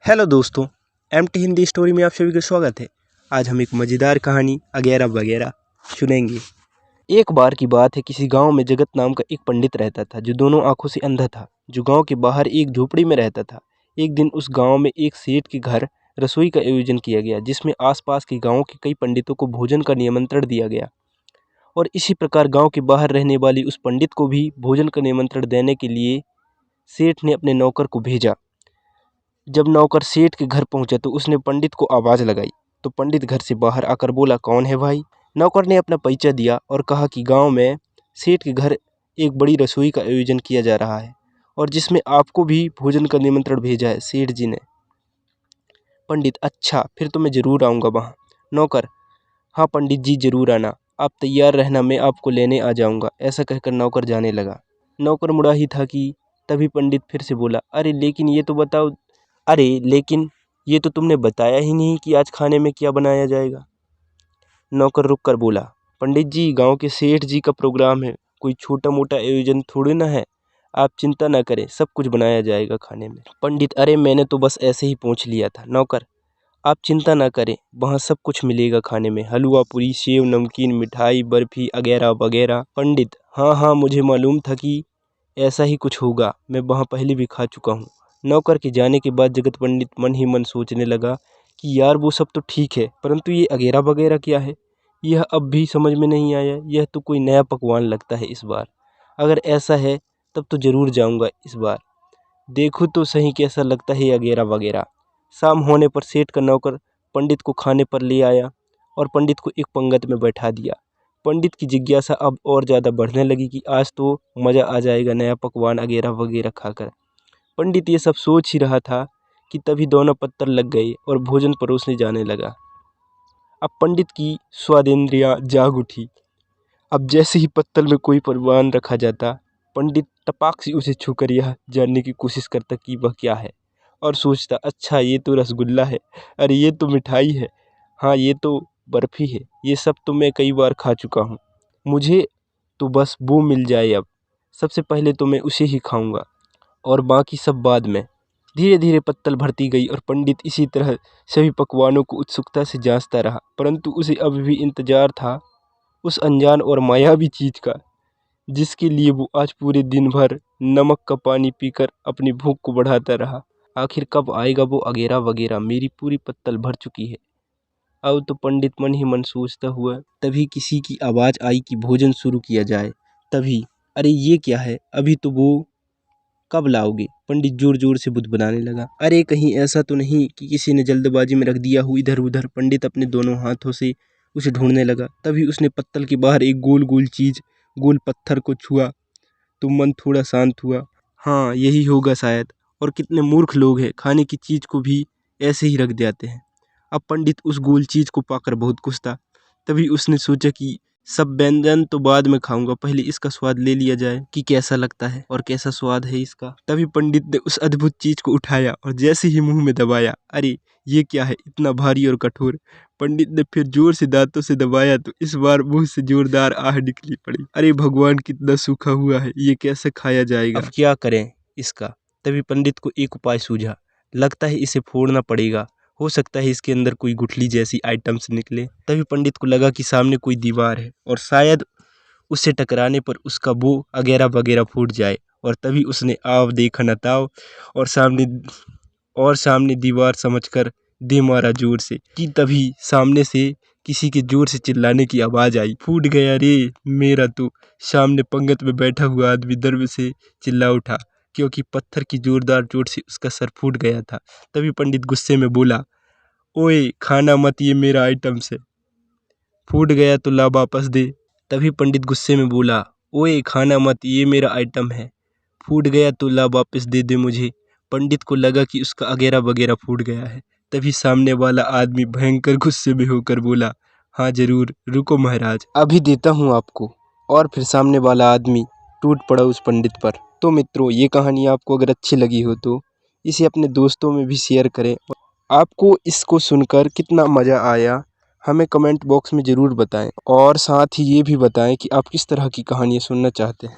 Hello दोस्तों, MT Hindi story में आप सभी का स्वागत है। आज हम एक मज़ेदार कहानी अगैरा वगैरह सुनेंगे। एक बार की बात है, किसी गांव में जगत नाम का एक पंडित रहता था जो दोनों आंखों से अंधा था, जो गांव के बाहर एक झोपड़ी में रहता था। एक दिन उस गांव में एक सेठ के घर रसोई का आयोजन किया गया, जिसमें आसपास के गाँव के कई पंडितों को भोजन का निमंत्रण दिया गया। और इसी प्रकार गाँव के बाहर रहने वाली उस पंडित को भी भोजन का निमंत्रण देने के लिए सेठ ने अपने नौकर को भेजा। जब नौकर सेठ के घर पहुंचा तो उसने पंडित को आवाज़ लगाई, तो पंडित घर से बाहर आकर बोला, कौन है भाई। नौकर ने अपना परिचय दिया और कहा कि गांव में सेठ के घर एक बड़ी रसोई का आयोजन किया जा रहा है और जिसमें आपको भी भोजन का निमंत्रण भेजा है सेठ जी ने। पंडित, अच्छा, फिर तो मैं ज़रूर आऊँगा वहाँ। नौकर, हाँ पंडित जी ज़रूर आना, आप तैयार रहना, मैं आपको लेने आ जाऊँगा। ऐसा कहकर नौकर जाने लगा। नौकर मुड़ा ही था कि तभी पंडित फिर से बोला, लेकिन ये तो तुमने बताया ही नहीं कि आज खाने में क्या बनाया जाएगा। नौकर रुक कर बोला, पंडित जी, गांव के सेठ जी का प्रोग्राम है, कोई छोटा मोटा आयोजन थोड़ी ना है, आप चिंता ना करें, सब कुछ बनाया जाएगा खाने में। पंडित, अरे मैंने तो बस ऐसे ही पूछ लिया था। नौकर, आप चिंता ना करें, वहाँ सब कुछ मिलेगा खाने में, हलवा पूरी, सेव, नमकीन, मिठाई, बर्फ़ी वगैरह वगैरह। पंडित, हाँ हाँ, मुझे मालूम था कि ऐसा ही कुछ होगा, मैं वहाँ पहले भी खा चुका हूँ। नौकर के जाने के बाद जगत पंडित मन ही मन सोचने लगा कि यार वो सब तो ठीक है, परंतु ये अगैरा वगैरह क्या है, यह अब भी समझ में नहीं आया। यह तो कोई नया पकवान लगता है इस बार। अगर ऐसा है तब तो ज़रूर जाऊंगा इस बार, देखूँ तो सही कैसा लगता है अगैरा वगैरह। शाम होने पर सेठ का नौकर पंडित को खाने पर ले आया और पंडित को एक पंगत में बैठा दिया। पंडित की जिज्ञासा अब और ज़्यादा बढ़ने लगी कि आज तो मज़ा आ जाएगा नया पकवान अगैरा वगैरह खाकर। पंडित ये सब सोच ही रहा था कि तभी दोनों पत्थर लग गए और भोजन परोसने जाने लगा। अब पंडित की स्वादेंद्रियां जाग उठी। अब जैसे ही पत्तल में कोई पकवान रखा जाता, पंडित टपाक से उसे छूकर यह जानने की कोशिश करता कि वह क्या है, और सोचता, अच्छा ये तो रसगुल्ला है, अरे ये तो मिठाई है, हाँ ये तो बर्फ़ी है, ये सब तो मैं कई बार खा चुका हूँ, मुझे तो बस वो मिल जाए। अब सबसे पहले तो मैं उसे ही खाऊंगा और बाकी सब बाद में। धीरे धीरे पत्तल भरती गई और पंडित इसी तरह सभी पकवानों को उत्सुकता से जांचता रहा, परंतु उसे अभी भी इंतजार था उस अनजान और मायावी चीज़ का, जिसके लिए वो आज पूरे दिन भर नमक का पानी पीकर अपनी भूख को बढ़ाता रहा। आखिर कब आएगा वो अगैरा वगैरह, मेरी पूरी पत्तल भर चुकी है। अब तो पंडित मन ही मन सोचता हुआ तभी किसी की आवाज़ आई कि भोजन शुरू किया जाए। तभी, अरे ये क्या है, अभी तो वो कब लाओगे। पंडित जोर जोर से बुदबुदाने लगा, अरे कहीं ऐसा तो नहीं कि किसी ने जल्दबाजी में रख दिया हो इधर उधर। पंडित अपने दोनों हाथों से उसे ढूंढने लगा। तभी उसने पत्तल के बाहर एक गोल गोल चीज़, गोल पत्थर को छुआ तो मन थोड़ा शांत हुआ। हाँ यही होगा शायद, और कितने मूर्ख लोग हैं, खाने की चीज़ को भी ऐसे ही रख देते हैं। अब पंडित उस गोल चीज़ को पाकर बहुत खुश था। तभी उसने सोचा कि सब व्यंजन तो बाद में खाऊंगा, पहले इसका स्वाद ले लिया जाए कि कैसा लगता है और कैसा स्वाद है इसका। तभी पंडित ने उस अद्भुत चीज़ को उठाया और जैसे ही मुंह में दबाया, अरे ये क्या है, इतना भारी और कठोर। पंडित ने फिर जोर से दांतों से दबाया तो इस बार मुंह से जोरदार आह निकली पड़ी। अरे भगवान, कितना सूखा हुआ है, ये कैसे खाया जाएगा, अब क्या करें इसका। तभी पंडित को एक उपाय सूझा, लगता है इसे फोड़ना पड़ेगा, हो सकता है इसके अंदर कोई गुठली जैसी आइटम्स निकले। तभी पंडित को लगा कि सामने कोई दीवार है और शायद उससे टकराने पर उसका वो अगैरा वगैरह फूट जाए। और तभी उसने आव देखा न ताव और सामने दीवार समझकर दे मारा जोर से कि तभी सामने से किसी के जोर से चिल्लाने की आवाज़ आई, फूट गया रे मेरा तो। सामने पंगत में बैठा हुआ आदमी दर्द से चिल्ला उठा, क्योंकि पत्थर की जोरदार चोट से उसका सर फूट गया था। तभी पंडित गुस्से में बोला, ओए खाना मत, ये मेरा आइटम से, फूट गया तो ला वापस दे। तभी पंडित गुस्से में बोला, ओए खाना मत, ये मेरा आइटम है, फूट गया तो ला वापस दे दे मुझे। पंडित को लगा कि उसका अगैरा वगैरह फूट गया है। तभी सामने वाला आदमी भयंकर गुस्से में होकर बोला, हाँ जरूर, रुको महाराज, अभी देता हूँ आपको। और फिर सामने वाला आदमी टूट पड़ा उस पंडित पर। तो मित्रों, ये कहानी आपको अगर अच्छी लगी हो तो इसे अपने दोस्तों में भी शेयर करें। आपको इसको सुनकर कितना मज़ा आया हमें कमेंट बॉक्स में ज़रूर बताएं, और साथ ही ये भी बताएं कि आप किस तरह की कहानियाँ सुनना चाहते हैं।